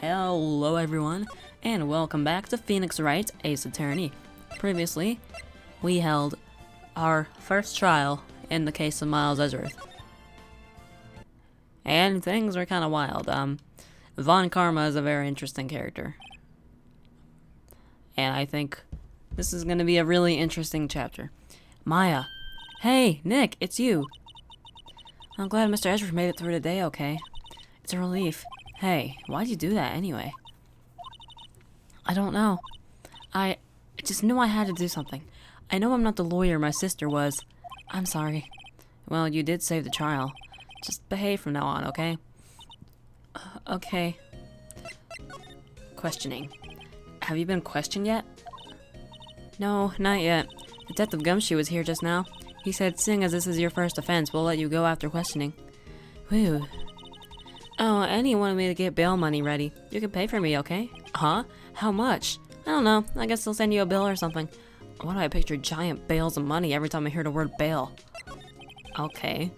Hello everyone, and welcome back to Phoenix Wright, Ace Attorney. Previously, we held our first trial in the case of Miles Edgeworth. And things were kind of wild. Von Karma is a very interesting character. And I think this is going to be a really interesting chapter. Maya. Hey, Nick, it's you. I'm glad Mr. Edgeworth made it through today, okay? It's a relief. Hey, why'd you do that anyway? I don't know. I just knew I had to do something. I know I'm not the lawyer my sister was. I'm sorry. Well, you did save the trial. Just behave from now on, okay? Okay. Questioning. Have you been questioned yet? No, not yet. Detective Gumshoe was here just now. He said, seeing as this is your first offense, we'll let you go after questioning. Whew. Oh, and he wanted me to get bail money ready. You can pay for me, okay? Huh? How much? I don't know. I guess they'll send you a bill or something. Why do I picture giant bales of money every time I hear the word bail? Okay.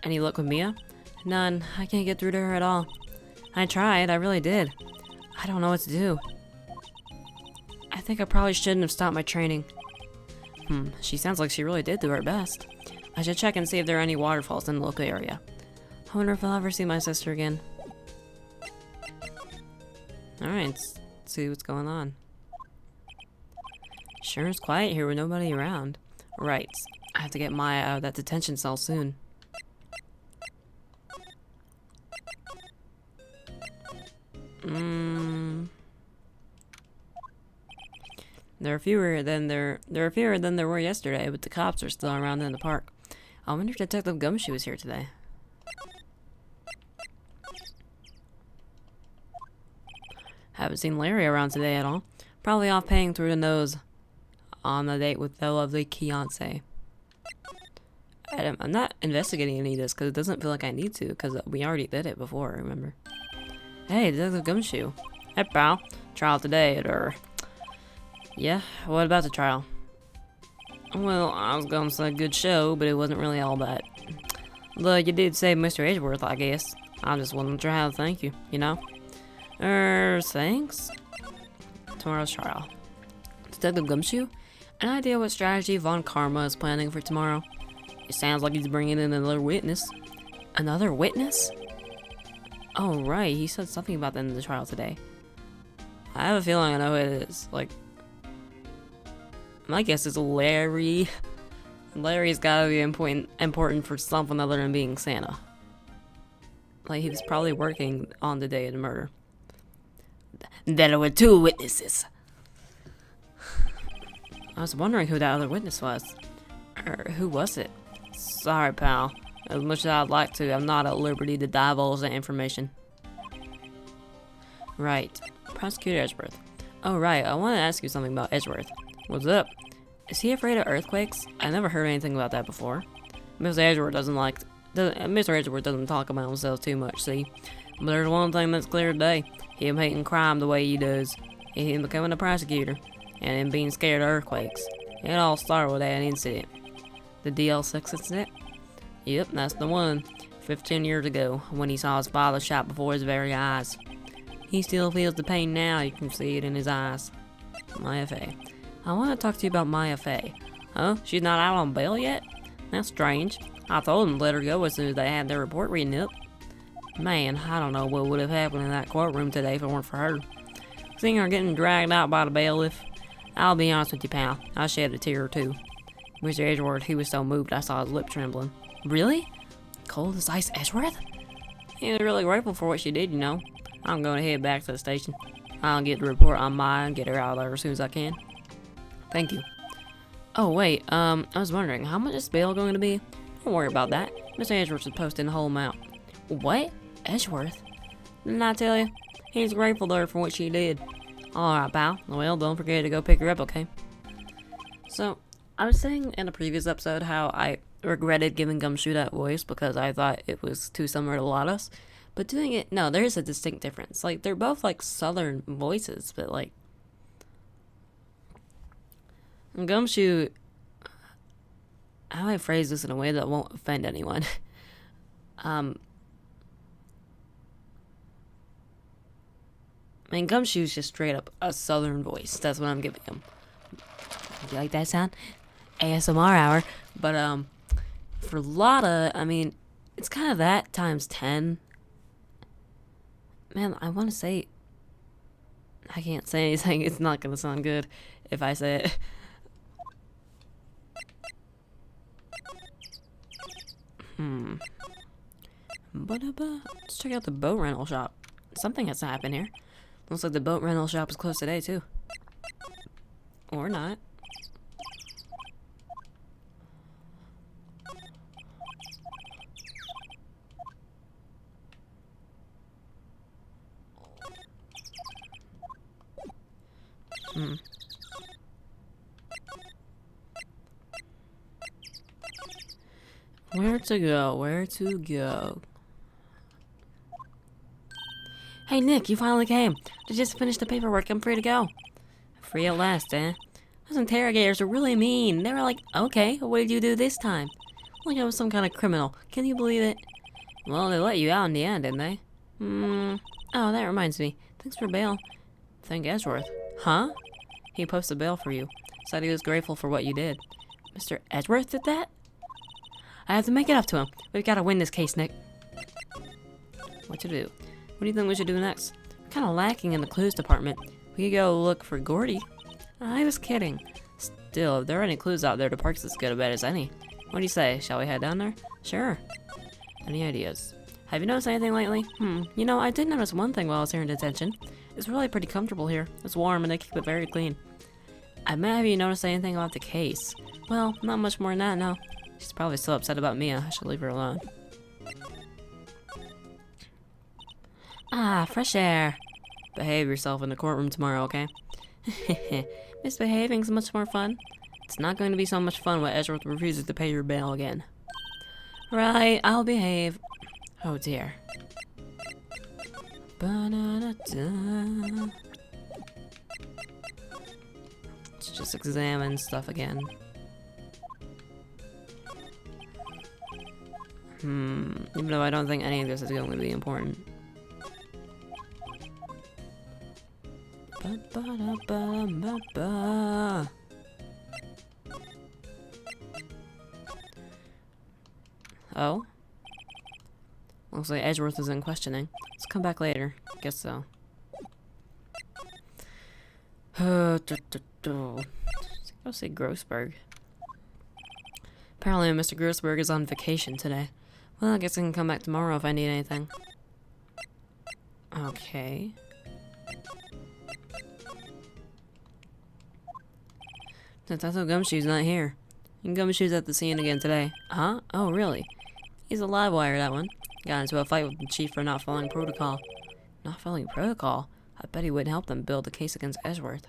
Any luck with Mia? None. I can't get through to her at all. I tried. I really did. I don't know what to do. I think I probably shouldn't have stopped my training. She sounds like she really did do her best. I should check and see if there are any waterfalls in the local area. I wonder if I'll ever see my sister again. Alright, let's see what's going on. Sure is quiet here with nobody around. Right, I have to get Maya out of that detention cell soon. There are fewer than there were yesterday, but the cops are still around in the park. I wonder if Detective Gumshoe is here today. Haven't seen Larry around today at all. Probably off paying through the nose on a date with the lovely Beyonce. I'm not investigating any of this because it doesn't feel like I need to, because we already did it before, remember? Hey, Detective Gumshoe. Hey, pal. Trial today at Yeah, what about the trial? Well, I was gonna say good show, but it wasn't really all that. Look, you did save Mr. Edgeworth, I guess. I just wanted to try to thank you, you know? Thanks? Tomorrow's trial. Detective Gumshoe? An idea what strategy Von Karma is planning for tomorrow? It sounds like he's bringing in another witness. Another witness? Oh, right, he said something about that in the trial today. I have a feeling I know who it is. Like, my guess is Larry. Larry's gotta be important for something other than being Santa. Like, he was probably working on the day of the murder. There were two witnesses. I was wondering who that other witness was. Who was it? Sorry, pal. As much as I'd like to, I'm not at liberty to divulge that information. Right. Prosecutor Edgeworth. Oh, right. I want to ask you something about Edgeworth. What's up? Is he afraid of earthquakes? I never heard anything about that before. Mr. Edgeworth doesn't talk about himself too much, see? But there's one thing that's clear today. Him hating crime the way he does. And him becoming a prosecutor. And him being scared of earthquakes. It all started with that incident. The DL6 incident? Yep, that's the one. 15 years ago, when he saw his father shot before his very eyes. He still feels the pain now, you can see it in his eyes. Maya Fey. I want to talk to you about Maya Fey. Huh? She's not out on bail yet? That's strange. I told them to let her go as soon as they had their report written up. Man, I don't know what would have happened in that courtroom today if it weren't for her. Seeing her getting dragged out by the bailiff, I'll be honest with you, pal, I shed a tear or two. Mr. Edgeworth, he was so moved I saw his lip trembling. Really? Cold as ice Edgeworth? He was really grateful for what she did, you know. I'm going to head back to the station. I'll get the report on Maya and get her out of there as soon as I can. Thank you. Oh, wait, I was wondering, how much is bail going to be? Don't worry about that. Mr. Edgeworth is posting the whole amount. What? Edgeworth? Didn't I tell you? He's grateful to her for what she did. Alright, pal. Well, don't forget to go pick her up, okay? So, I was saying in a previous episode how I regretted giving Gumshoe that voice because I thought it was too similar to Lotta's. But doing it, no, there's a distinct difference. Like, they're both, like, southern voices, but, like, Gumshoe, how do I phrase this in a way that won't offend anyone? I mean, Gumshoe's just straight up a southern voice. That's what I'm giving him. You like that sound? ASMR hour. But, for Lotta, I mean, it's kind of that times 10. Man, I want to say... I can't say anything. It's not going to sound good if I say it. Let's check out the boat rental shop. Something has to happen here. Looks like the boat rental shop is closed today, too. Or not. Where to go? Where to go? Hey Nick, you finally came. I just finished the paperwork. I'm free to go. Free at last, eh? Those interrogators are really mean. They were like, okay, what did you do this time? Like I was some kind of criminal. Can you believe it? Well, they let you out in the end, didn't they? Oh, that reminds me. Thanks for bail. Thank Edgeworth. Huh? He posted bail for you. Said he was grateful for what you did. Mr. Edgeworth did that? I have to make it up to him. We've got to win this case, Nick. What to do? What do you think we should do next? We're kind of lacking in the clues department. We could go look for Gordy. I was kidding. Still, if there are any clues out there, the park's as good a bet as any. What do you say? Shall we head down there? Sure. Any ideas? Have you noticed anything lately? You know, I did notice one thing while I was here in detention. It's really pretty comfortable here. It's warm and they keep it very clean. I might have you noticed anything about the case. Well, not much more than that, no. She's probably still upset about Mia. I should leave her alone. Ah, fresh air. Behave yourself in the courtroom tomorrow, okay? Misbehaving's much more fun. It's not going to be so much fun when Edgeworth refuses to pay your bail again. Right, I'll behave. Oh dear. Ba-da-da-da. Let's just examine stuff again. Even though I don't think any of this is going to be important. Ba-ba-da-ba-ba-ba. Oh? Looks like Edgeworth is in questioning. Let's come back later. Guess so. Let's go see Grossberg. Apparently Mr. Grossberg is on vacation today. Well, I guess I can come back tomorrow if I need anything. Okay. Detective Gumshoe's not here. And Gumshoe's at the scene again today. Huh? Oh, really? He's a live wire, that one. Got into a fight with the chief for not following protocol. Not following protocol? I bet he wouldn't help them build a case against Edgeworth.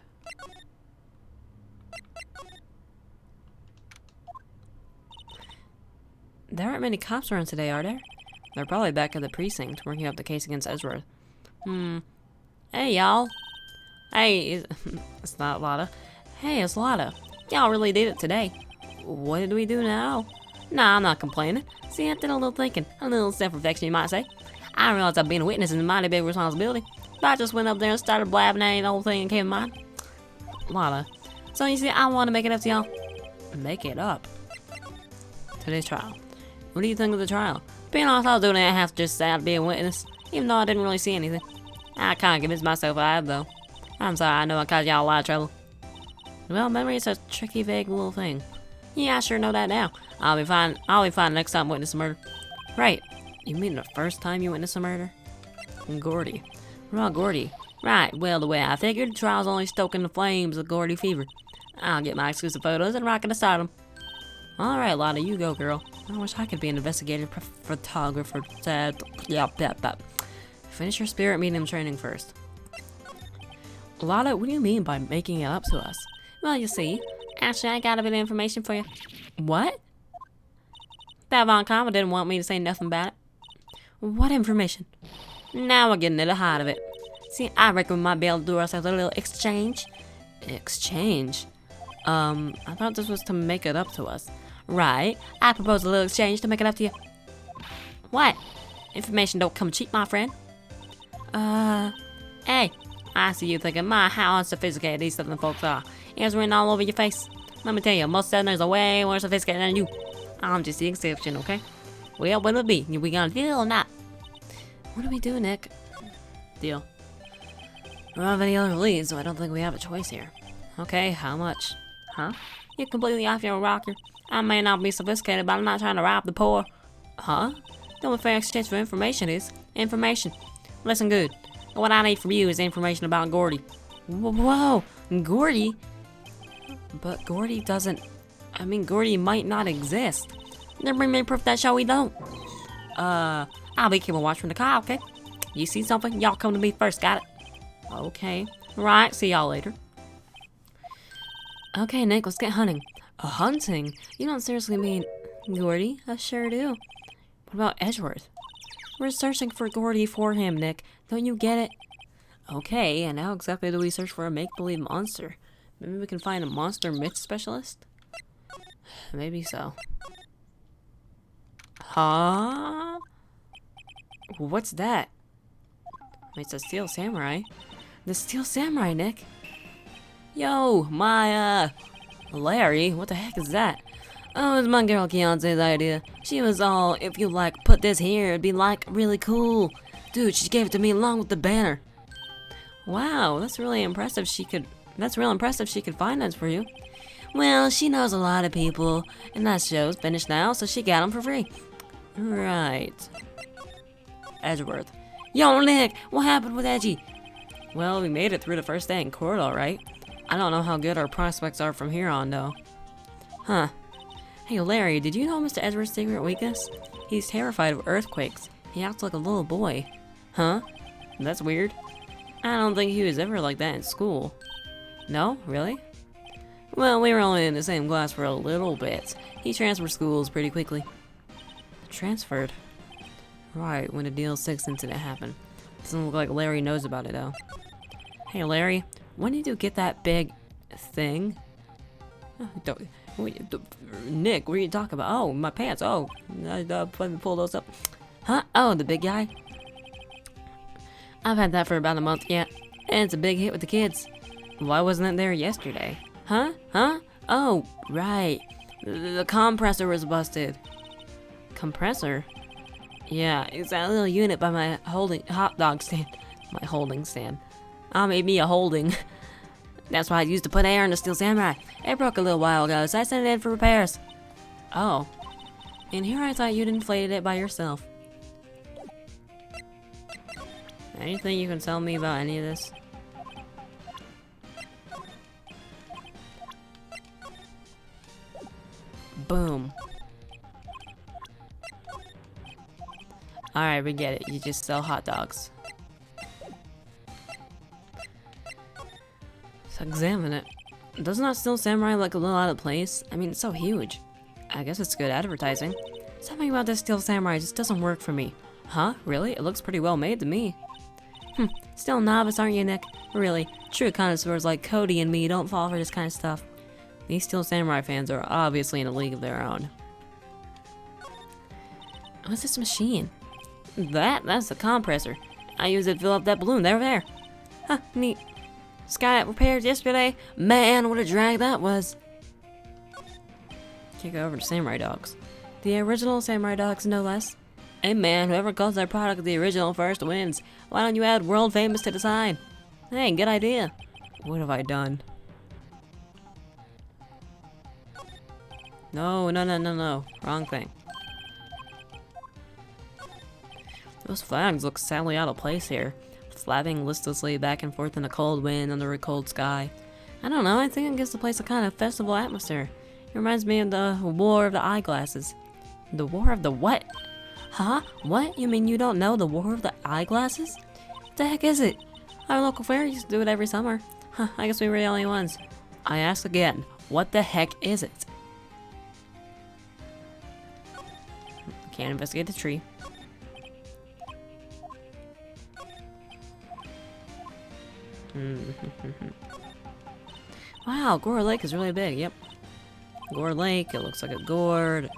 There aren't many cops around today, are there? They're probably back at the precinct, working up the case against Edgeworth. Hey, y'all. Hey, it's not Lotta. Hey, it's Lotta. Y'all really did it today. What did we do now? Nah, I'm not complaining. See, I did a little thinking. A little self-reflection, you might say. I realized that being a witness is a mighty big responsibility. But I just went up there and started blabbing at the whole thing and came to mind. Lotta. So you see, I want to make it up to y'all. Make it up? Today's trial. What do you think of the trial? Being honest, I was doing it half just sad to be a witness, even though I didn't really see anything. I kind of convinced myself I had, though. I'm sorry, I know I caused y'all a lot of trouble. Well, memory is a tricky, vague little thing. Yeah, I sure know that now. I'll be fine next time I witness a murder. Right. You mean the first time you witnessed a murder? Gordy. Raw Gordy. Right, well, the way I figured, the trial's only stoking the flames of Gordy fever. I'll get my exclusive photos and rock it aside them. Alright, Lotta, you go, girl. I wish I could be an investigative photographer. Finish your spirit medium training first. Lotta, what do you mean by making it up to us? Well, you see, actually, I got a bit of information for you. What? That Von Karma didn't want me to say nothing about it. What information? Now we're getting to the heart of it. See, I reckon we might be able to do ourselves a little exchange. Exchange? I thought this was to make it up to us. Right. I propose a little exchange to make it up to you. What? Information don't come cheap, my friend. Hey, I see you thinking, my, how unsophisticated these southern folks are. It's written all over your face. Let me tell you, most southerners are way more sophisticated than you. I'm just the exception, okay? Well, what'll it be? We gonna deal or not? What do we do, Nick? Deal. We don't have any other leads, so I don't think we have a choice here. Okay, how much? Huh? You're completely off your rocker. I may not be sophisticated, but I'm not trying to rob the poor. Huh? The only fair exchange for information is information. Listen good. What I need from you is information about Gordy. Whoa, Gordy? But Gordy doesn't... I mean, Gordy might not exist. Then bring me proof that show we don't. I'll be keeping watch from the car, okay? You see something? Y'all come to me first, got it? Okay. Right, see y'all later. Okay, Nick, let's get hunting. Hunting? You don't seriously mean Gordy? I sure do. What about Edgeworth? We're searching for Gordy for him, Nick. Don't you get it? Okay, and how exactly do we search for a make-believe monster? Maybe we can find a monster myth specialist? Maybe so. Huh? What's that? It's a Steel Samurai. The Steel Samurai, Nick. Yo, my, Larry, what the heck is that? Oh, it's my girl Keontae's idea. She was all, if you, like, put this here, it'd be, like, really cool. Dude, she gave it to me along with the banner. Wow, that's really impressive that's real impressive she could find us for you. Well, she knows a lot of people, and that show's finished now, so she got them for free. Right. Edgeworth. Yo, Nick, what happened with Edgy? Well, we made it through the first day in court, alright. I don't know how good our prospects are from here on, though. Huh. Hey, Larry, did you know Mr. Edgeworth's secret weakness? He's terrified of earthquakes. He acts like a little boy. Huh? That's weird. I don't think he was ever like that in school. No? Really? Well, we were only in the same class for a little bit. He transferred schools pretty quickly. Transferred? Right, when the Deal 6 incident happened. Doesn't look like Larry knows about it, though. Hey, Larry, when did you get that big thing? Nick, what are you talking about? Oh, my pants. Oh, let me pull those up. Huh? Oh, the big guy? I've had that for about a month yet, and it's a big hit with the kids. Why wasn't it there yesterday? Huh? Huh? Oh, right. The compressor was busted. Compressor? Yeah, it's that little unit by my hot dog stand. My holding stand. I made me a holding. That's why I used to put air in the Steel Samurai. It broke a little while ago, so I sent it in for repairs. Oh. And here I thought you'd inflated it by yourself. Anything you can tell me about any of this? Boom. Alright, we get it. You just sell hot dogs. Let's examine it. Doesn't that Steel Samurai look a little out of place? I mean, it's so huge. I guess it's good advertising. Something about this Steel Samurai just doesn't work for me. Huh? Really? It looks pretty well made to me. Still a novice, aren't you, Nick? Really, true connoisseurs like Cody and me don't fall for this kind of stuff. These Steel Samurai fans are obviously in a league of their own. What's this machine? That's the compressor. I used it to fill up that balloon. There. Huh, neat. Sky repaired yesterday. Man, what a drag that was. Can't go over to Samurai Dogs. The original Samurai Dogs, no less. Hey man, whoever calls their product the original first wins. Why don't you add world famous to the sign? Hey, good idea. What have I done? No. Wrong thing. Those flags look sadly out of place here. Flapping listlessly back and forth in a cold wind under a cold sky. I don't know, I think it gives the place a kind of festival atmosphere. It reminds me of the War of the Eyeglasses. The War of the what? Huh? What? You mean you don't know the War of the Eyeglasses? What the heck is it? Our local fair used to do it every summer. Huh, I guess we were the only ones. I ask again, what the heck is it? Can't investigate the tree. Wow, Gore Lake is really big, yep. Gore Lake, it looks like a gourd.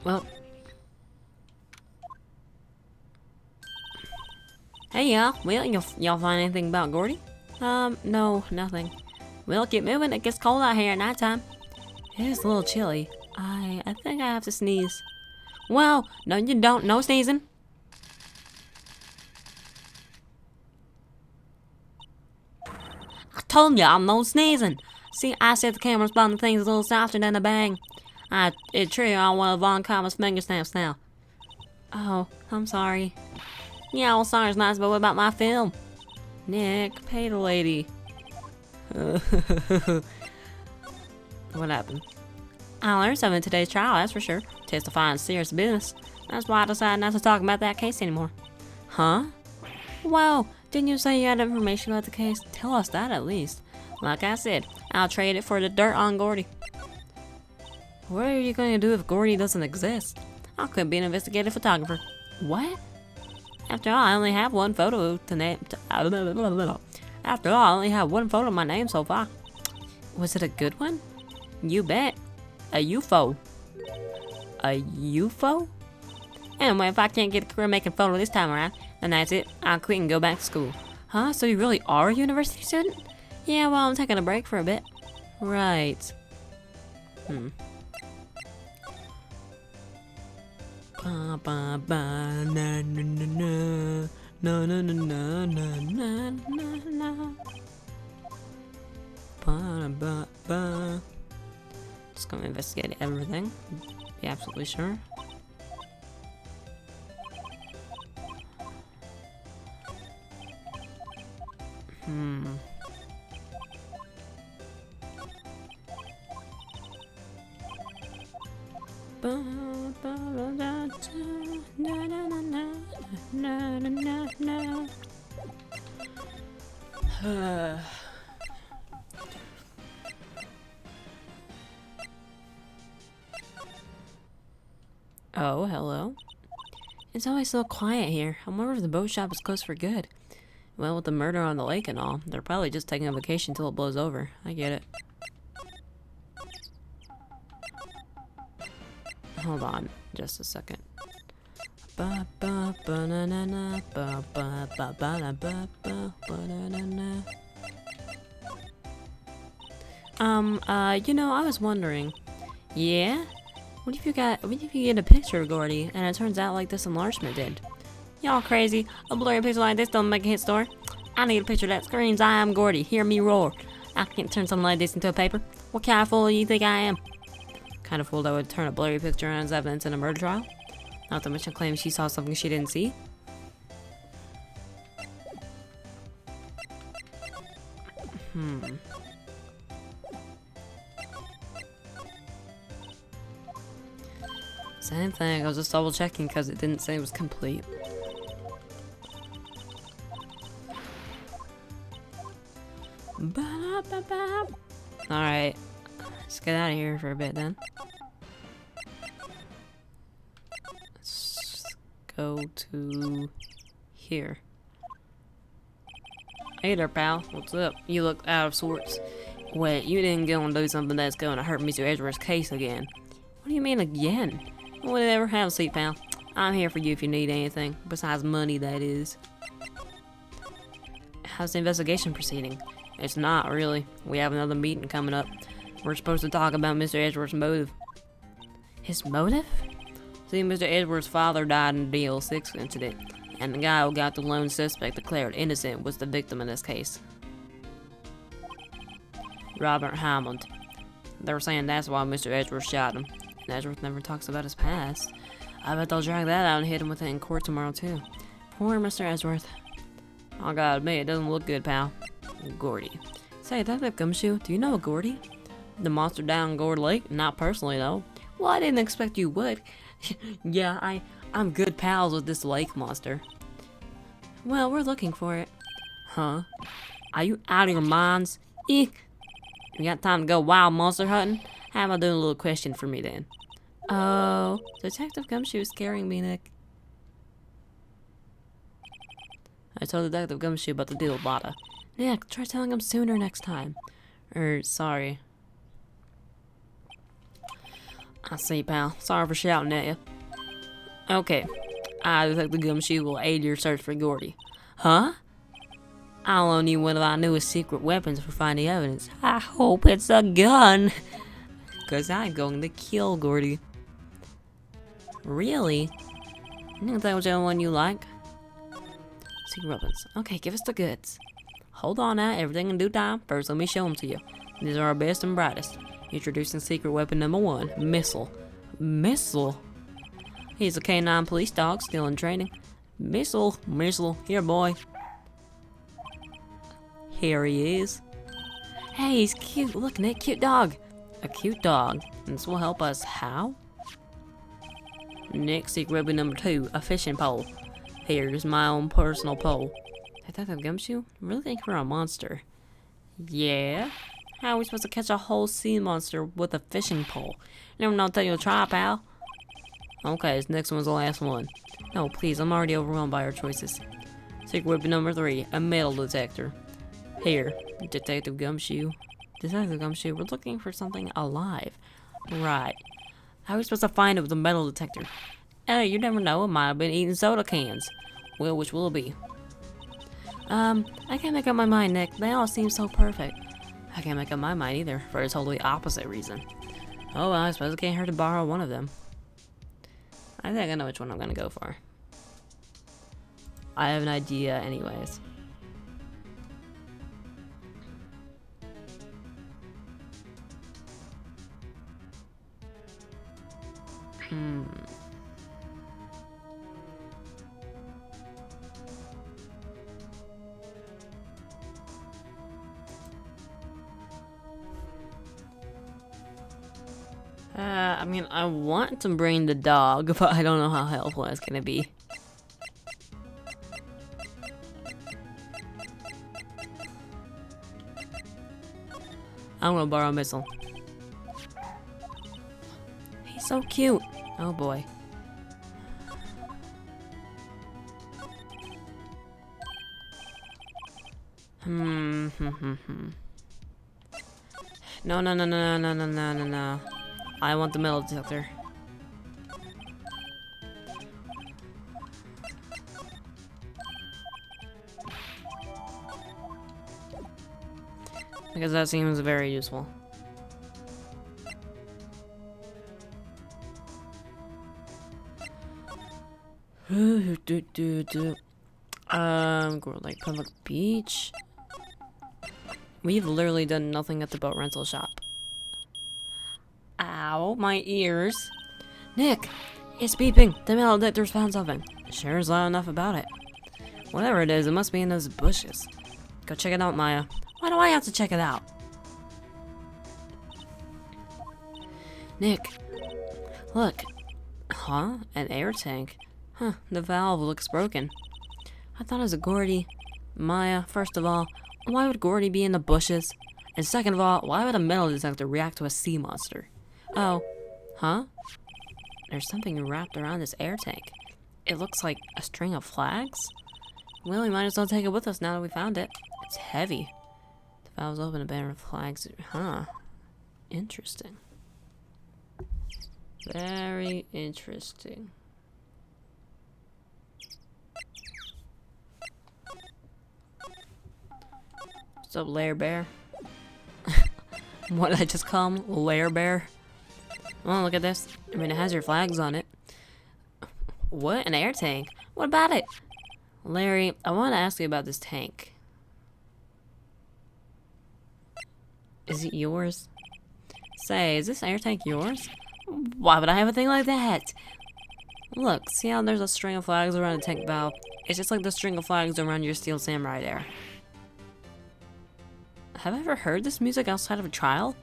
Well. Hey y'all, well, y'all find anything about Gordy? No, nothing. Well, keep moving, it gets cold out here at nighttime. It is a little chilly. I think I have to sneeze. Well, no you don't, no sneezing. I told y'all, no sneezing. See, I set the camera responding to things a little softer than a bang. It's true, I want Von Comma's finger snaps now. Oh, I'm sorry. Yeah, well, sorry's nice, but what about my film? Nick, pay the lady. What happened? I learned something in today's trial, that's for sure. Testifying serious business. That's why I decided not to talk about that case anymore. Huh? Well, didn't you say you had information about the case? Tell us that at least. Like I said, I'll trade it for the dirt on Gordy. What are you going to do if Gordy doesn't exist? I could be an investigative photographer. What? After all, I only have one photo to name. After all, I only have one photo of my name so far. Was it a good one? You bet. A UFO. A UFO? Anyway, if I can't get a career making photo this time around, then that's it. I'll quit and go back to school. Huh? So you really are a university student? Yeah, well, I'm taking a break for a bit. Right. Ba ba ba na na na na na na na na na na. Ba ba ba. Just gonna investigate everything. Be absolutely sure. Oh, hello. It's always so quiet here. I wonder if the boat shop is closed for good. Well, with the murder on the lake and all, they're probably just taking a vacation till it blows over. I get it. Hold on, just a second. Ba ba ba na na na ba ba ba ba na ba ba ba na na na. You know, I was wondering. Yeah? What if you get a picture of Gordy and it turns out like this enlargement did? Y'all crazy? A blurry picture like this don't make a hit story. I need a picture that screams, I am Gordy, hear me roar. I can't turn something like this into a paper. What kind of fool do you think I am? Kind of fool that would turn a blurry picture as evidence in a murder trial? Not to mention claim she saw something she didn't see. Same thing, I was just double checking because it didn't say it was complete. Alright, let's get out of here for a bit then. Let's go to here. Hey there, pal. What's up? You look out of sorts. Wait, you didn't go and do something that's going to hurt Mr. Edgeworth's case again. What do you mean again? Whatever, have a seat, pal. I'm here for you if you need anything. Besides money, that is. How's the investigation proceeding? It's not, really. We have another meeting coming up. We're supposed to talk about Mr. Edgeworth's motive. His motive? See, Mr. Edgeworth's father died in the DL6 incident, and the guy who got the lone suspect declared innocent was the victim in this case. Robert Hammond. They were saying that's why Mr. Edgeworth shot him. And Edgeworth never talks about his past. I bet they'll drag that out and hit him with it in court tomorrow, too. Poor Mr. Edgeworth. I gotta admit, it doesn't look good, pal. Gordy. Say, that Gumshoe, do you know a Gordy? The monster down Gourd Lake? Not personally, though. Well, I didn't expect you would. Yeah, I'm good pals with this lake monster. Well, we're looking for it. Huh? Are you out of your minds? Eek! You got time to go wild monster hunting? How about doing a little question for me then? Oh, Detective Gumshoe is scaring me, Nick. I told Detective Gumshoe about the deal Bada. Nick, try telling him sooner next time. Sorry. I see, pal. Sorry for shouting at you. Okay. I, Detective Gumshoe, will aid your search for Gordy. Huh? I'll loan you one of our newest secret weapons for finding evidence. I hope it's a gun. Because I'm going to kill Gordy. Really? You think that was the only one you like? Secret weapons. Okay, give us the goods. Hold on now, everything in due time. First, let me show them to you. These are our best and brightest. Introducing secret weapon number 1, Missile. Missile? He's a canine police dog, still in training. Missile, here boy. Here he is. Hey, he's cute. Look, Nick, cute dog. A cute dog. And this will help us how? Next, secret weapon number 2, a fishing pole. Here's my own personal pole. Detective Gumshoe? Really think we're a monster? Yeah? How are we supposed to catch a whole sea monster with a fishing pole? Never know until you try, pal. Okay, this next one's the last one. No, please, I'm already overwhelmed by our choices. Secret weapon number 3, a metal detector. Here, Detective Gumshoe. Detective Gumshoe, we're looking for something alive. Right. How are we supposed to find it with a metal detector? Hey, you never know, it might have been eating soda cans. Well, which will it be? I can't make up my mind, Nick. They all seem so perfect. I can't make up my mind either, for a totally opposite reason. Oh, well, I suppose it can't hurt to borrow one of them. I think I know which one I'm gonna go for. I have an idea anyways. I mean, I want to bring the dog, but I don't know how helpful it's gonna be. I'm gonna borrow a missile. He's so cute. Oh boy. No. I want the metal detector. Because that seems very useful. Like public beach. We've literally done nothing at the boat rental shop. Ow, my ears. Nick, it's beeping. The metal detector's found something. Sure is loud enough about it. Whatever it is, it must be in those bushes. Go check it out, Maya. Why do I have to check it out? Nick, look. Huh? An air tank? Huh, the valve looks broken. I thought it was a Gordy. Maya, first of all, why would Gordy be in the bushes? And second of all, why would a metal detector react to a sea monster? Oh, huh? There's something wrapped around this air tank. It looks like a string of flags? Well, we might as well take it with us now that we found it. It's heavy. The valve's open, a banner of flags. Huh. Interesting. Very interesting. What's up, Lair Bear? What did I just call him? Lair Bear? Oh, look at this. I mean, it has your flags on it. What? An air tank? What about it? Larry, I want to ask you about this tank. Is it yours? Say, is this air tank yours? Why would I have a thing like that? Look, see how there's a string of flags around the tank valve? It's just like the string of flags around your steel samurai there. Have I ever heard this music outside of a trial?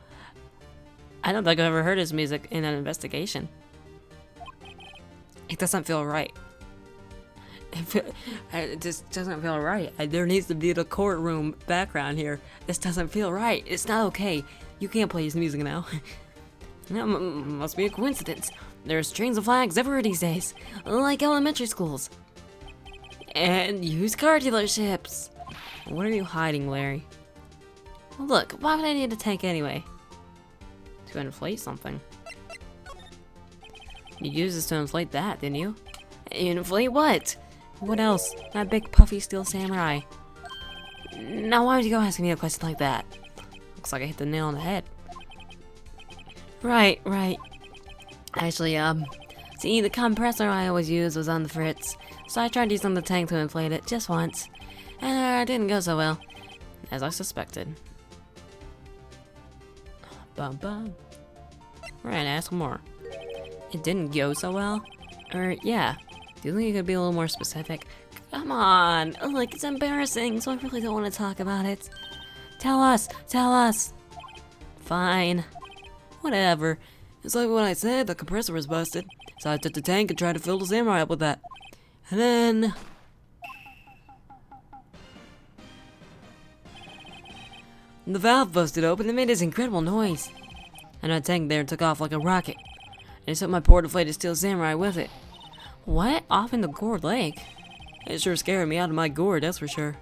I don't think I've ever heard this music in an investigation. It doesn't feel right. It just doesn't feel right. There needs to be the courtroom background here. This doesn't feel right. It's not okay. You can't play his music now. That must be a coincidence. There are strings of flags everywhere these days, like elementary schools. And used car dealerships. What are you hiding, Larry? Look, why would I need a tank anyway? To inflate something. You used this to inflate that, didn't you? Inflate what? What else? That big puffy steel samurai. Now why would you go asking me a question like that? Looks like I hit the nail on the head. Right. Actually, see, the compressor I always used was on the fritz, so I tried using the tank to inflate it just once, and it didn't go so well, as I suspected. Bum bum. Right, ask more. It didn't go so well? Yeah. Do you think you could be a little more specific? Come on! Like, it's embarrassing, so I really don't want to talk about it. Tell us! Fine. Whatever. It's like what I said, the compressor was busted. So I took the tank and tried to fill the samurai up with that. And then... the valve busted open and made this incredible noise. And that tank there took off like a rocket. And it took my poor deflated steel samurai with it. What? Off in the gourd lake? It sure scared me out of my gourd, that's for sure.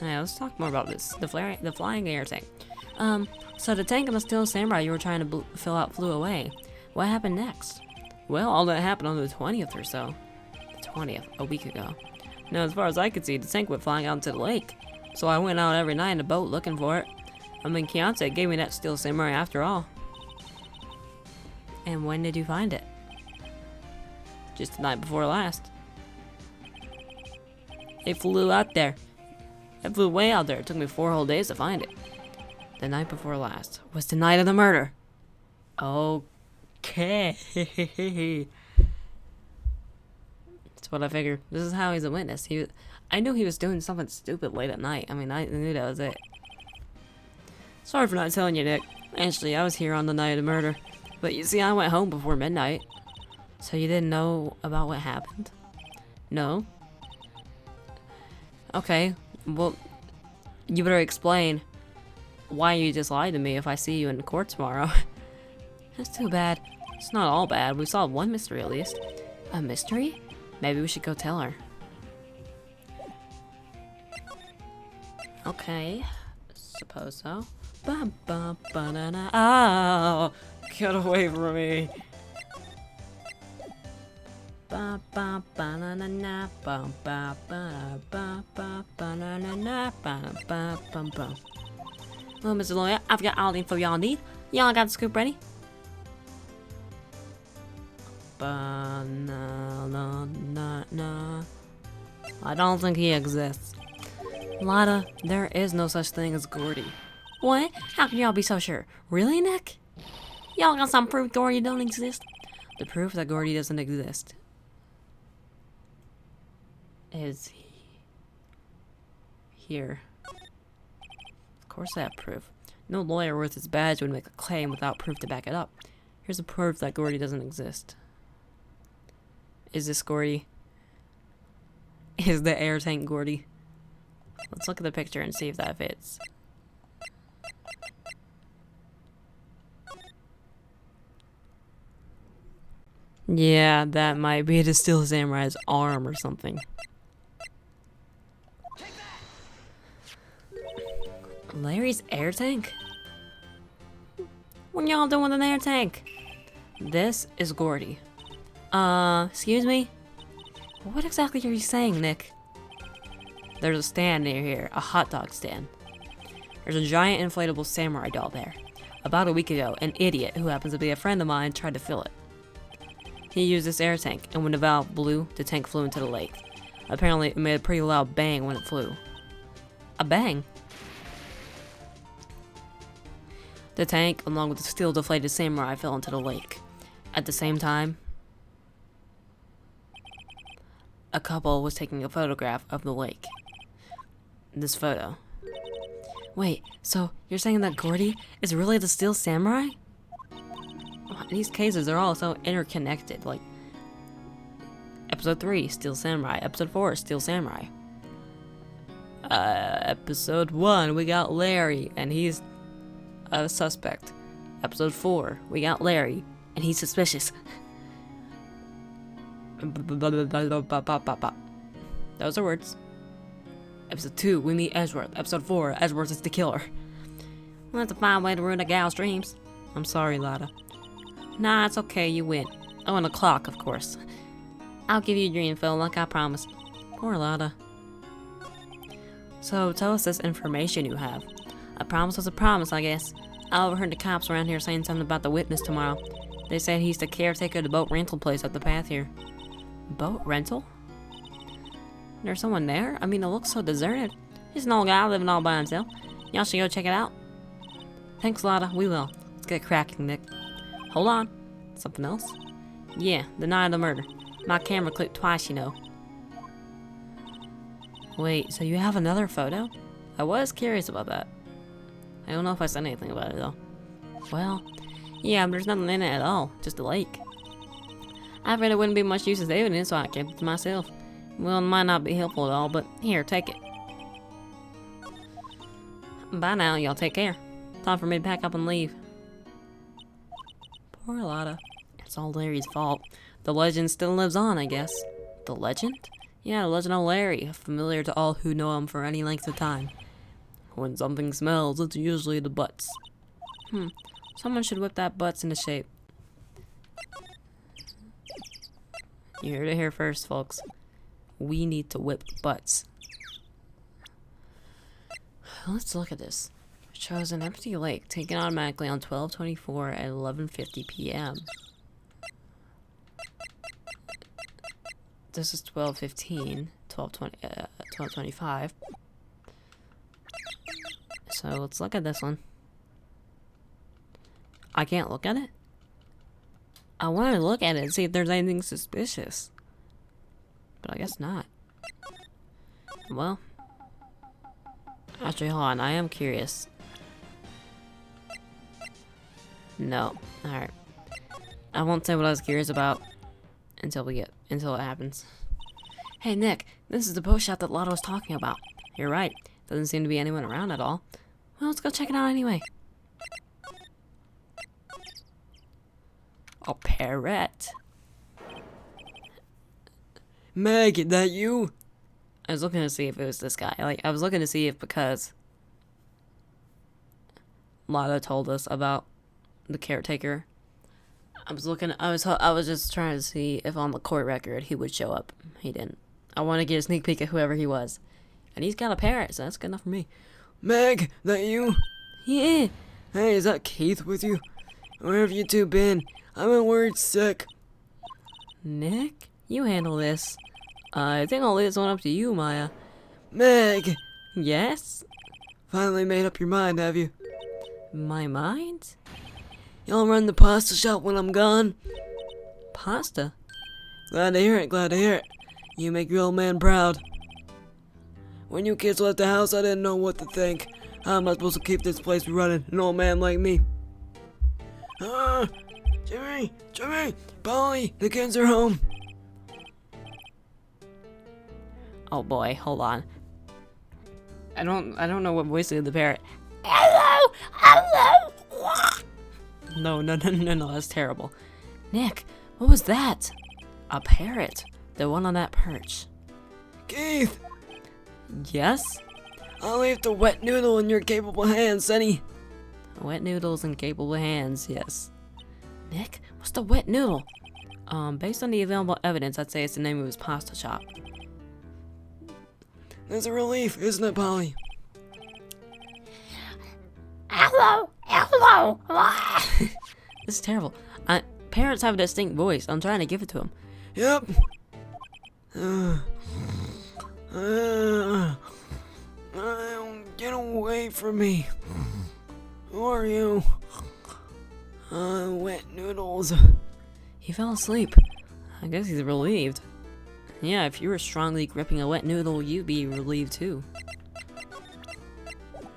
Alright, let's talk more about this. The flying air tank. So the tank and the steel samurai you were trying to fill out flew away. What happened next? Well, all that happened on the 20th or so. The 20th, a week ago. Now, as far as I could see, the tank went flying out into the lake. So I went out every night in a boat looking for it. I mean, Kianse gave me that steel samurai after all. And when did you find it? Just the night before last. It flew out there. It flew way out there. It took me 4 whole days to find it. The night before last was the night of the murder. Okay. That's what I figured. This is how he's a witness. I knew he was doing something stupid late at night. I mean, I knew that was it. Sorry for not telling you, Nick. Actually, I was here on the night of the murder. But you see, I went home before midnight. So you didn't know about what happened? No? Okay, well, you better explain why you just lied to me if I see you in court tomorrow. That's too bad. It's not all bad. We solved one mystery at least. A mystery? Maybe we should go tell her. Okay, suppose so. Oh, get away from me. Well, Mr. Lawyer, I've got all the info y'all need. Y'all got the scoop ready? I don't think he exists. Lada, there is no such thing as Gordy. What? How can y'all be so sure? Really, Nick? Y'all got some proof Gordy don't exist? The proof that Gordy doesn't exist is here. Of course I have proof. No lawyer worth his badge would make a claim without proof to back it up. Here's a proof that Gordy doesn't exist. Is this Gordy? Is the air tank Gordy? Let's look at the picture and see if that fits. Yeah, that might be the Steel Samurai's arm or something. Larry's air tank? What y'all doing with an air tank? This is Gordy. Excuse me? What exactly are you saying, Nick? There's a stand near here, a hot dog stand. There's a giant inflatable samurai doll there. About a week ago, an idiot who happens to be a friend of mine tried to fill it. He used this air tank, and when the valve blew, the tank flew into the lake. Apparently, it made a pretty loud bang when it flew. A bang? The tank, along with the steel deflated samurai, fell into the lake. At the same time, a couple was taking a photograph of the lake. This photo. Wait, so you're saying that Gordy is really the Steel Samurai? These cases are all so interconnected, like Episode 3, Steel Samurai. Episode 4, Steel Samurai. Episode 1, we got Larry, and he's a suspect. Episode 4, we got Larry, and he's suspicious. Those are words. Episode 2, we meet Edgeworth. Episode 4, Edgeworth is the killer. Well, that's a fine way to ruin a gal's dreams. I'm sorry, Lada. Nah, it's okay, you win. Oh, and a clock, of course. I'll give you your info like I promised. Poor Lada. So, tell us this information you have. A promise was a promise, I guess. I overheard the cops around here saying something about the witness tomorrow. They said he's the caretaker of the boat rental place up the path here. Boat rental? There's someone there? I mean, it looks so deserted. He's an old guy living all by himself. Y'all should go check it out. Thanks, Lada. We will. Let's get cracking, Nick. Hold on. Something else? Yeah, the night of the murder. My camera clicked twice, you know. Wait, so you have another photo? I was curious about that. I don't know if I said anything about it, though. Well, yeah, but there's nothing in it at all. Just a lake. I figured it wouldn't be much use as evidence, so I kept it to myself. Well, it might not be helpful at all, but here, take it. Bye now, y'all take care. Time for me to pack up and leave. Poor Lada. It's all Larry's fault. The legend still lives on, I guess. The legend? Yeah, the legend of Larry, familiar to all who know him for any length of time. When something smells, it's usually the butts. Someone should whip that butts into shape. You heard it here first, folks. We need to whip butts. Let's look at this. It shows an empty lake taken automatically on 12/24 at 11:50 p.m. This is 12:15, 12:25. So let's look at this one. I can't look at it? I want to look at it and see if there's anything suspicious. But I guess not. Well. Actually, hold on. I am curious. No. Alright. I won't say what I was curious about until it happens. Hey, Nick. This is the boat shop that Lotto was talking about. You're right. Doesn't seem to be anyone around at all. Well, let's go check it out anyway. A parrot. Meg, is that you? I was looking to see if it was this guy. I was looking to see if because Lada told us about the caretaker. I was just trying to see if on the court record he would show up. He didn't. I want to get a sneak peek at whoever he was. And he's got a parrot, so that's good enough for me. Meg, that you? Yeah. Hey, is that Keith with you? Where have you two been? I've been worried sick. Nick, you handle this. I think I'll leave this one up to you, Maya. Meg! Yes? Finally made up your mind, have you? My mind? Y'all run the pasta shop when I'm gone? Pasta? Glad to hear it, glad to hear it. You make your old man proud. When you kids left the house, I didn't know what to think. How am I supposed to keep this place running, an old man like me? Jimmy, Polly, the kids are home. Oh boy, hold on. I don't know what voice is the parrot. Hello. No, that's terrible. Nick, what was that? A parrot. The one on that perch. Keith. Yes? I'll leave the wet noodle in your capable hands, Sonny. Wet noodles in capable hands, yes. Nick, what's the wet noodle? Based on the available evidence, I'd say it's the name of his pasta shop. That's a relief, isn't it, Polly? Hello. This is terrible. Parrots have a distinct voice. I'm trying to give it to him. Yep. Get away from me. Who are you? Wet noodles. He fell asleep. I guess he's relieved. Yeah, if you were strongly gripping a wet noodle, you'd be relieved too.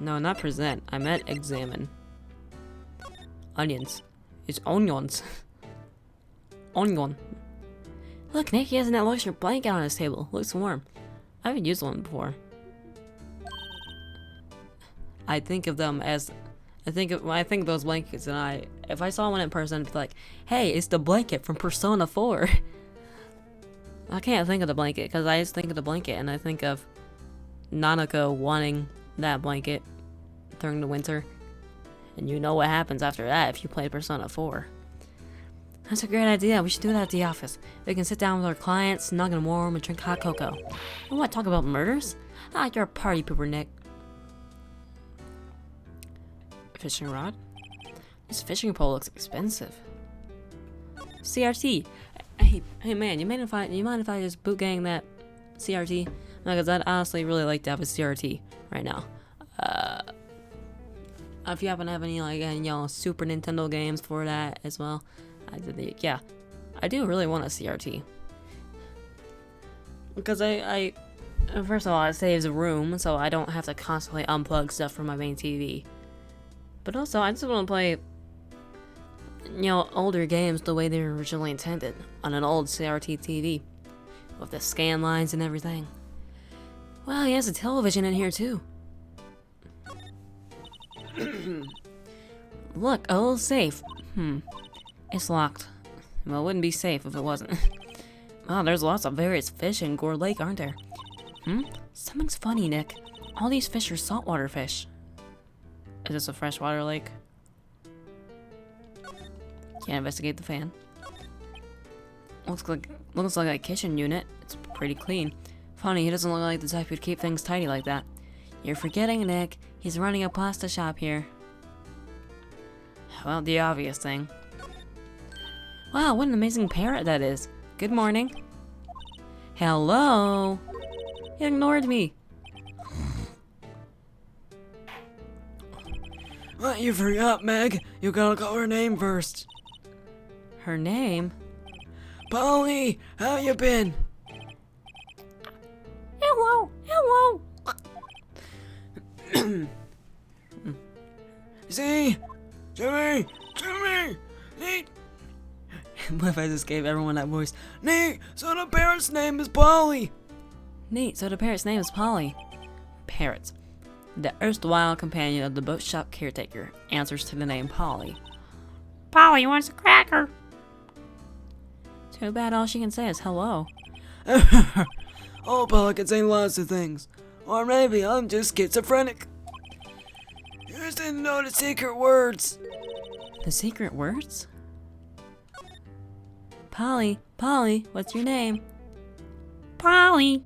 No, not present. I meant examine. Onions. It's onions. Onion. Look, Nick, he has an luxury blanket on his table. Looks warm. I haven't used one before. I think of them as... when I think of those blankets, and if I saw one in person, I'd be like, hey, it's the blanket from Persona 4. I can't think of the blanket, because I just think of the blanket, and I think of Nanako wanting that blanket during the winter. And you know what happens after that if you play Persona 4. That's a great idea. We should do that at the office. We can sit down with our clients, snug and warm, and drink hot cocoa. You want to talk about murders? Ah, you're a party pooper, Nick. Fishing rod? This fishing pole looks expensive. CRT. Hey man, you mind if I just boot gang that CRT? Because I'd honestly really like to have a CRT right now. If you happen to have any Super Nintendo games for that as well, yeah, I do really want a CRT. Because first of all, it saves room, so I don't have to constantly unplug stuff from my main TV. But also, I just want to play, older games the way they were originally intended on an old CRT TV, with the scan lines and everything. Well, he has a television in here too. Look, a little safe. It's locked. Well, it wouldn't be safe if it wasn't. Wow, there's lots of various fish in Gore Lake, aren't there? Something's funny, Nick. All these fish are saltwater fish. Is this a freshwater lake? Can't investigate the fan. Looks like a kitchen unit. It's pretty clean. Funny, he doesn't look like the type who'd keep things tidy like that. You're forgetting, Nick. He's running a pasta shop here. Well, the obvious thing. Wow, what an amazing parrot that is. Good morning. Hello? He ignored me. What, you forgot, Meg? You gotta call her name first. Her name? Polly, how you been? Hello, hello. See? Jimmy! Nate! What if I just gave everyone that voice? Nate, so the parrot's name is Polly! Neat, so the parrot's name is Polly. Parrots. The erstwhile companion of the boat shop caretaker answers to the name Polly. Polly wants a cracker. Too bad all she can say is hello. Oh, Polly can say lots of things. Or maybe I'm just schizophrenic. You just didn't know the secret words. The secret words? Polly, what's your name? Polly.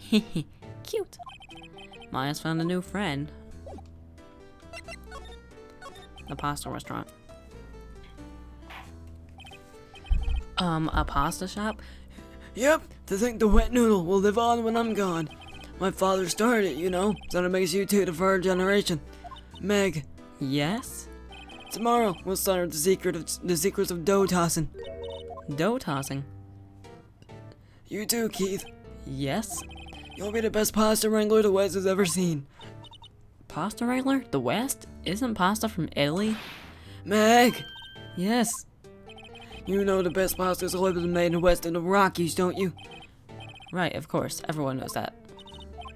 Cute. Maya's found a new friend. The pasta restaurant. A pasta shop? Yep, to think the wet noodle will live on when I'm gone. My father started it, so it makes you two the third generation. Meg. Yes? Tomorrow we'll start the secrets of dough tossing. Dough tossing? You too, Keith. Yes? You'll be the best pasta wrangler the West has ever seen. Pasta wrangler? The West? Isn't pasta from Italy? Meg! Yes. You know the best pasta's always been made in the West of the Rockies, don't you? Right, of course. Everyone knows that.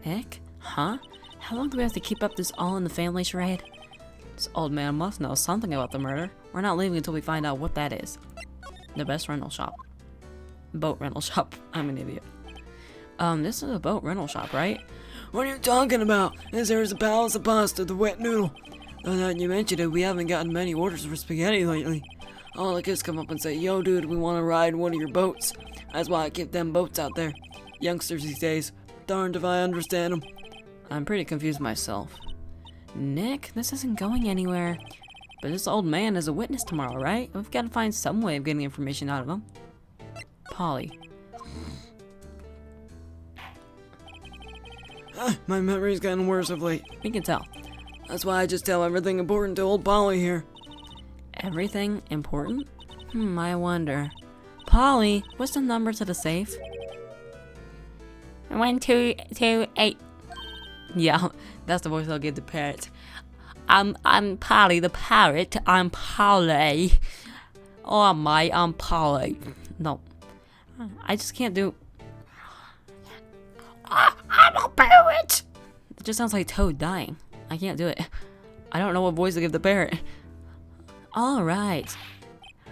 Nick? Huh? How long do we have to keep up this all-in-the-family charade? This old man must know something about the murder. We're not leaving until we find out what that is. The best rental shop. Boat rental shop. I'm an idiot. This is a boat rental shop, right? What are you talking about? There's a palace of pasta, the wet noodle. Now that you mentioned it, we haven't gotten many orders for spaghetti lately. All the kids come up and say, yo dude, we want to ride one of your boats. That's why I keep them boats out there. Youngsters these days. Darned if I understand them. I'm pretty confused myself. Nick, this isn't going anywhere. But this old man is a witness tomorrow, right? We've got to find some way of getting information out of him. Polly. My memory's gotten worse of late. We can tell. That's why I just tell everything important to old Polly here. Everything important? I wonder. Polly, what's the number to the safe? 1228. Yeah, that's the voice I'll give the parrot. I'm Polly the parrot. I'm Polly. Oh my, I'm Polly. No, I just can't do. I'm a parrot. It just sounds like Toad dying. I can't do it. I don't know what voice to give the parrot. All right.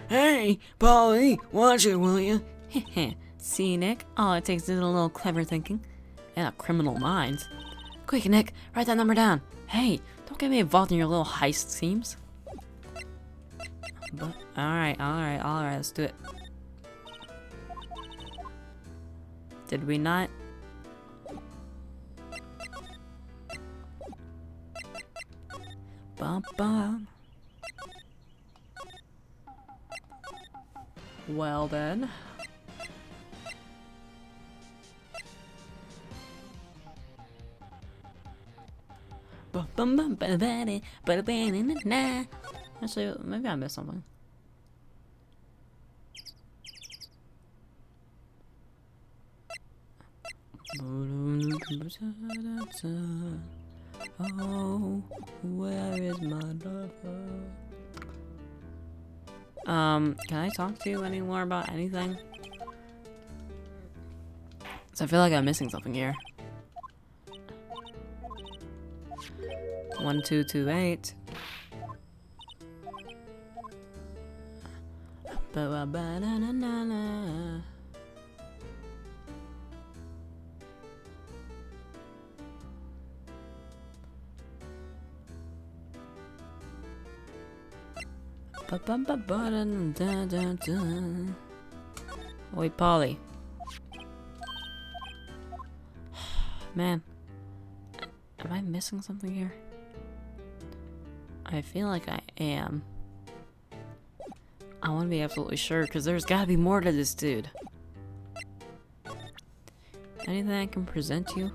Hey, Polly, watch it, will you? See, Nick? All it takes is a little clever thinking and a criminal mind. Quick, Nick, write that number down. Hey, don't get me involved in your little heist schemes. But alright, let's do it. Did we not? Bum bum. Well then. Actually, maybe I missed something. Oh, where is my lover? Can I talk to you anymore about anything? So I feel like I'm missing something here. 1228. Ba-ba-ba-na-na-na-na. Ba-ba-ba-ba-da-da-da-da. Wait, Polly. Man, am I missing something here? I feel like I am. I want to be absolutely sure, because there's got to be more to this dude. Anything I can present you?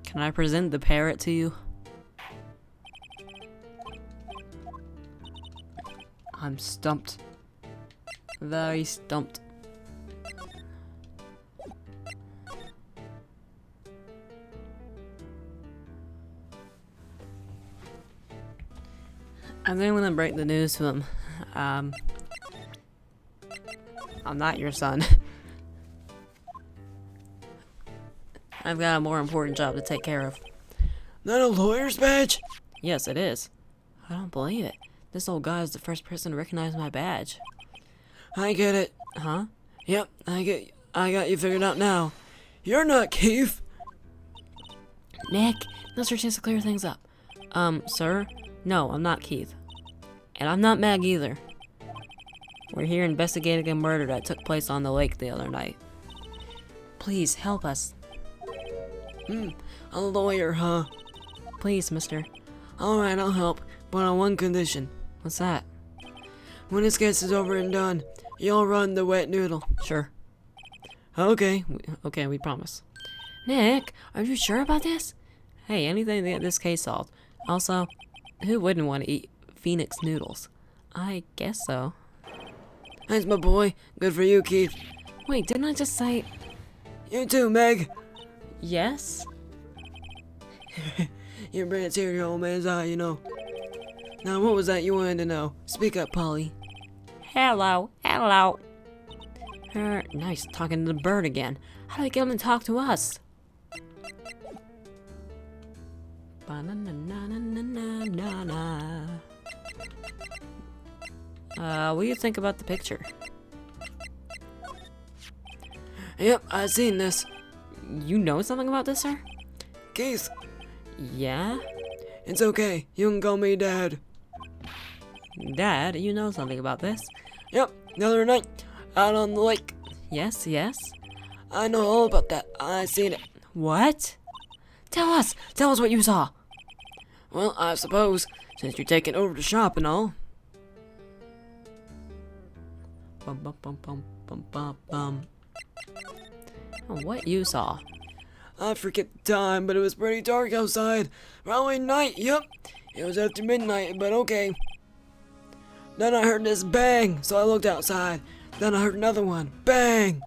Can I present the parrot to you? I'm stumped. Very stumped. I think I'm gonna break the news to him. I'm not your son. I've got a more important job to take care of. Not a lawyer's badge? Yes, it is. I don't believe it. This old guy is the first person to recognize my badge. I get it. Huh? Yep, I got you figured out now. You're not Keith. Nick, now's your chance to clear things up. Sir? No, I'm not Keith. And I'm not Meg either. We're here investigating a murder that took place on the lake the other night. Please, help us. A lawyer, huh? Please, mister. Alright, I'll help, but on one condition. What's that? When this case is over and done, you'll run the wet noodle. Sure. Okay. Okay, we promise. Nick, are you sure about this? Hey, anything to get this case solved. Also, who wouldn't want to eat Phoenix noodles? I guess so. Thanks, my boy. Good for you, Keith. Wait, didn't I just say... You too, Meg. Yes? Your brand's here in your old man's eye, you know. Now, what was that you wanted to know? Speak up, Polly. Hello. Nice, talking to the bird again. How do I get him to talk to us? What do you think about the picture? Yep, I've seen this. You know something about this, sir? Keith, Yeah? it's okay. You can call me Dad. Dad, you know something about this? Yep, the other night, out on the lake. Yes? I know all about that. I seen it. What? Tell us what you saw. Well, I suppose, since you're taking over the shop and all. What you saw? I forget the time, but it was pretty dark outside. Probably night, yep. It was after midnight, but okay. Then I heard this bang, so I looked outside. Then I heard another one. Bang!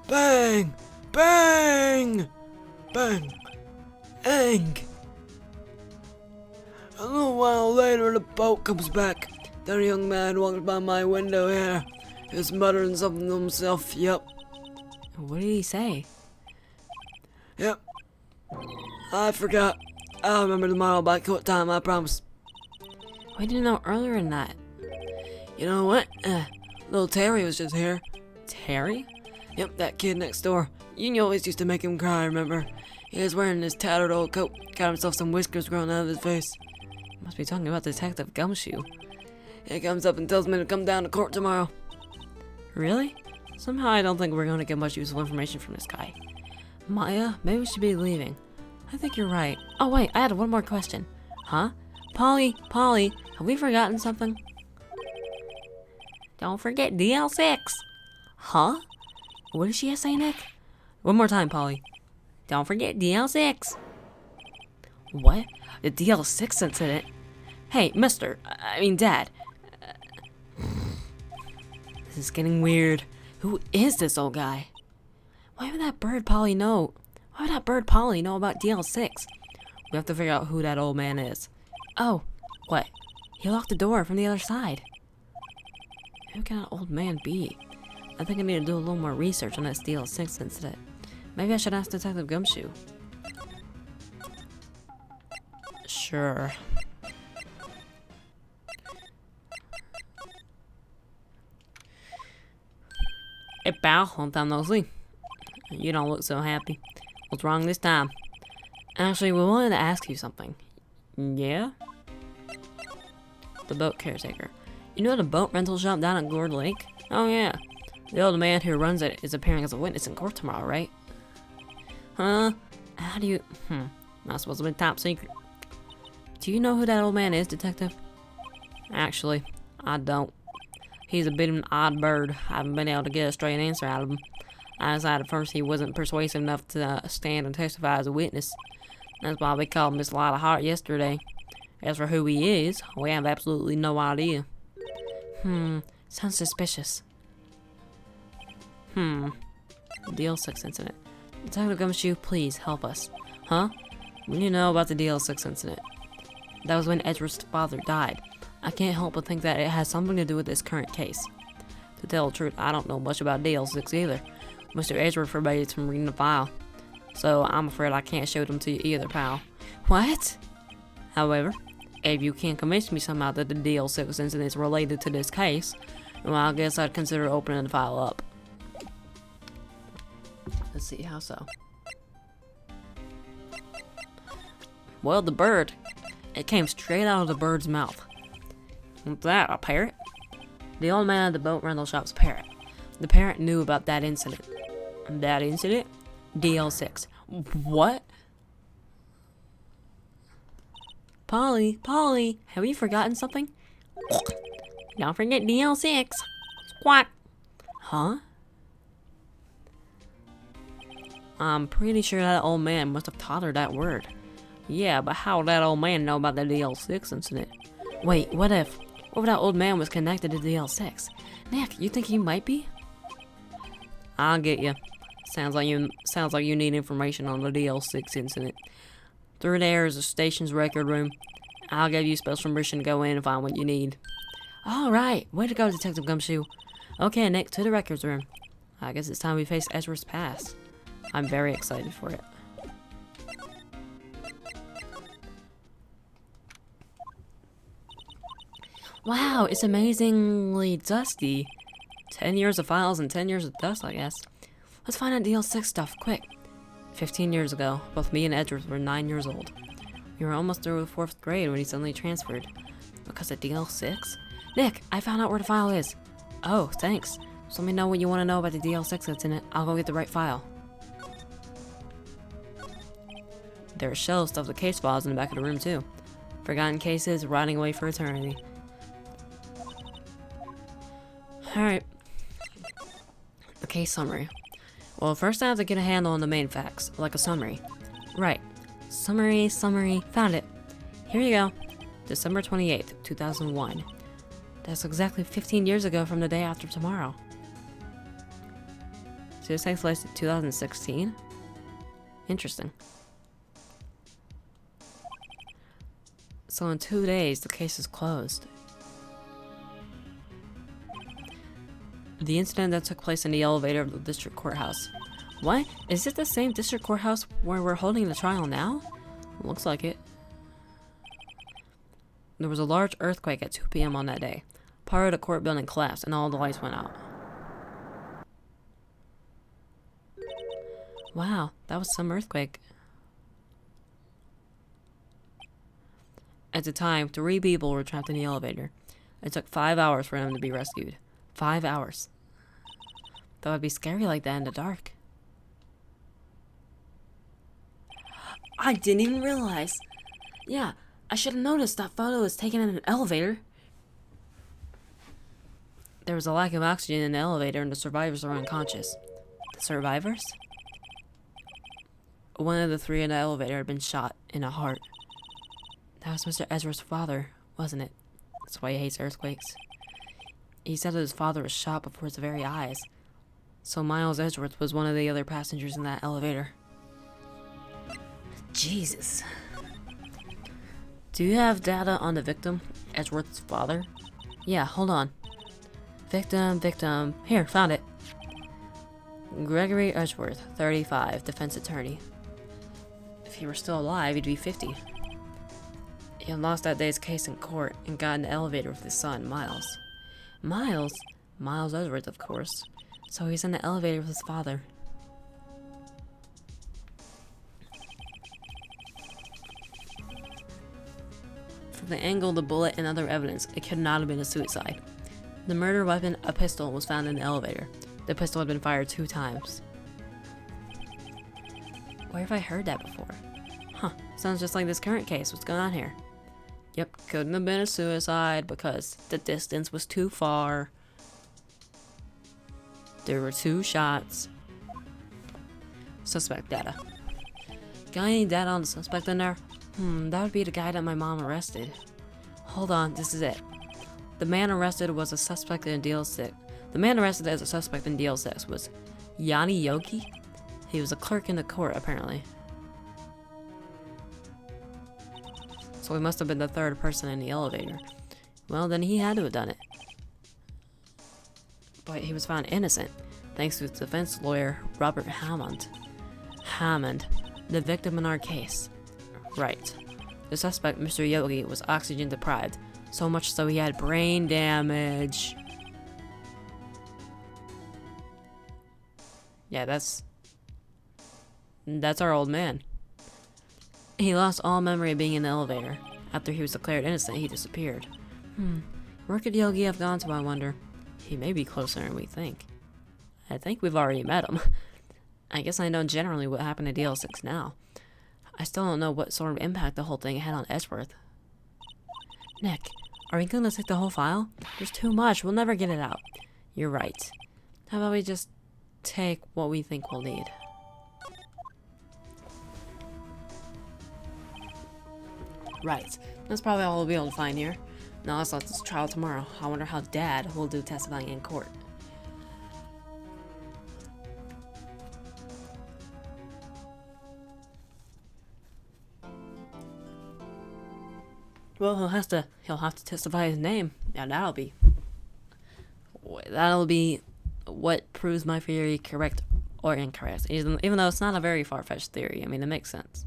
Bang! Bang! Bang! Bang! A little while later, the boat comes back. Then a young man walks by my window here. He's muttering something to himself. Yep. What did he say? Yep. I forgot. I'll remember tomorrow by court time, I promise. Why didn't you know earlier than that? You know what? Little Terry was just here. Terry? Yep, that kid next door. You always used to make him cry, remember? He was wearing his tattered old coat. Got himself some whiskers growing out of his face. Must be talking about Detective Gumshoe. He comes up and tells me to come down to court tomorrow. Really? Somehow I don't think we're going to get much useful information from this guy. Maya, maybe we should be leaving. I think you're right. Oh wait, I had one more question. Huh? Polly, have we forgotten something? Don't forget DL6. Huh? What did she say, Nick? One more time, Polly. Don't forget DL6. What? The DL6 incident? Hey, Dad. This is getting weird. Who is this old guy? Why would that bird Polly know? Why would that bird Polly know about DL6? We have to figure out who that old man is. Oh, what? He locked the door from the other side. Who can that old man be? I think I need to do a little more research on that DL6 incident. Maybe I should ask Detective Gumshoe. Sure. Hey pal, long time no see. You don't look so happy. What's wrong this time? Actually, we wanted to ask you something. Yeah? The boat caretaker. You know the boat rental shop down at Gourd Lake? Oh yeah. The old man who runs it is appearing as a witness in court tomorrow, right? Huh? How do you... Not supposed to be top secret. Do you know who that old man is, Detective? Actually, I don't. He's a bit of an odd bird. I haven't been able to get a straight answer out of him. I decided first he wasn't persuasive enough to stand and testify as a witness. That's why we called Miss Lila Hart yesterday. As for who he is, we have absolutely no idea. Sounds suspicious. DL6 incident. Detective Gumshoe, please help us. Huh? What do you know about the DL6 incident? That was when Edward's father died. I can't help but think that it has something to do with this current case. To tell the truth, I don't know much about DL6 either. Mr. Edward forbade us from reading the file. So I'm afraid I can't show them to you either, pal. What? However, if you can convince me somehow that the DL6 incident is related to this case, well, I guess I'd consider opening the file up. Let's see, how so? Well, the bird. It came straight out of the bird's mouth. What's that, a parrot? The old man at the boat rental shop's parrot. The parrot knew about that incident. That incident? DL6. What? Polly, have you forgotten something? Don't forget DL6. Squawk. Huh? I'm pretty sure that old man must have taught her that word. Yeah, but how would that old man know about the DL6 incident? Wait, what if that old man was connected to DL6? Nick, you think he might be? I'll get you. Sounds like you need information on the DL6 incident. Through there is the station's record room. I'll give you special permission to go in and find what you need. Alright, way to go, Detective Gumshoe. Okay, Nick, to the records room. I guess it's time we face Ezra's past. I'm very excited for it. Wow, it's amazingly dusty. 10 years of files and 10 years of dust, I guess. Let's find out DL6 stuff, quick. 15 years ago, both me and Edward were 9 years old. We were almost through with 4th grade when he suddenly transferred. Because of DL6? Nick, I found out where the file is. Oh, thanks. Just let me know what you want to know about the DL6 that's in it. I'll go get the right file. There are shelves stuffed with case files in the back of the room, too. Forgotten cases, rotting away for eternity. Alright. The case summary. Well, first I have to get a handle on the main facts, like a summary. Right. Summary. Found it. Here you go. December 28th, 2001. That's exactly 15 years ago from the day after tomorrow. So this takes place in 2016? Interesting. So in 2 days, the case is closed. The incident that took place in the elevator of the district courthouse. What? Is it the same district courthouse where we're holding the trial now? Looks like it. There was a large earthquake at 2 p.m. on that day. Part of the court building collapsed and all the lights went out. Wow, that was some earthquake. At the time, 3 people were trapped in the elevator. It took 5 hours for them to be rescued. 5 hours. That would be scary like that in the dark. I didn't even realize. Yeah, I should have noticed that photo was taken in an elevator. There was a lack of oxygen in the elevator and the survivors were unconscious. The survivors? One of the 3 in the elevator had been shot in the heart. That was Mr. Ezra's father, wasn't it? That's why he hates earthquakes. He said that his father was shot before his very eyes. So Miles Edgeworth was one of the other passengers in that elevator. Jesus. Do you have data on the victim, Edgeworth's father? Yeah, hold on. Victim. Here, found it. Gregory Edgeworth, 35, defense attorney. If he were still alive, he'd be 50. He had lost that day's case in court and got in the elevator with his son, Miles. Miles? Miles Edgeworth, of course. So he's in the elevator with his father. From the angle of the bullet and other evidence, it could not have been a suicide. The murder weapon, a pistol, was found in the elevator. The pistol had been fired 2 times. Where have I heard that before? Huh, sounds just like this current case. What's going on here? Yep, couldn't have been a suicide because the distance was too far. There were 2 shots. Suspect data. Got any data on the suspect in there? That would be the guy that my mom arrested. Hold on, this is it. The man arrested was a suspect in deal 6. The man arrested as a suspect in deal 6 was Yanni Yogi. He was a clerk in the court, apparently. So he must have been the 3rd person in the elevator. Well, then he had to have done it. But he was found innocent, thanks to his defense lawyer, Robert Hammond. Hammond, the victim in our case. Right. The suspect, Mr. Yogi, was oxygen deprived, so much so he had brain damage. Yeah, that's our old man. He lost all memory of being in the elevator. After he was declared innocent, he disappeared. Where could Yogi have gone to, I wonder? He may be closer than we think. I think we've already met him. I guess I know generally what happened to DL6 now. I still don't know what sort of impact the whole thing had on Edgeworth. Nick, are we gonna take the whole file? There's too much. We'll never get it out. You're right. How about we just take what we think we'll need? Right. That's probably all we'll be able to find here. Now let's let this trial tomorrow. I wonder how Dad will do testifying in court. Well, he'll have to testify his name. Yeah, that'll be what proves my theory correct or incorrect. Even though it's not a very far-fetched theory. I mean, it makes sense.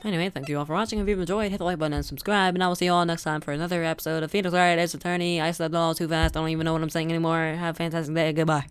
Anyway, thank you all for watching. If you've enjoyed, hit the like button and subscribe. And I will see you all next time for another episode of Phoenix Wright as Attorney. I slept all too fast. I don't even know what I'm saying anymore. Have a fantastic day. Goodbye.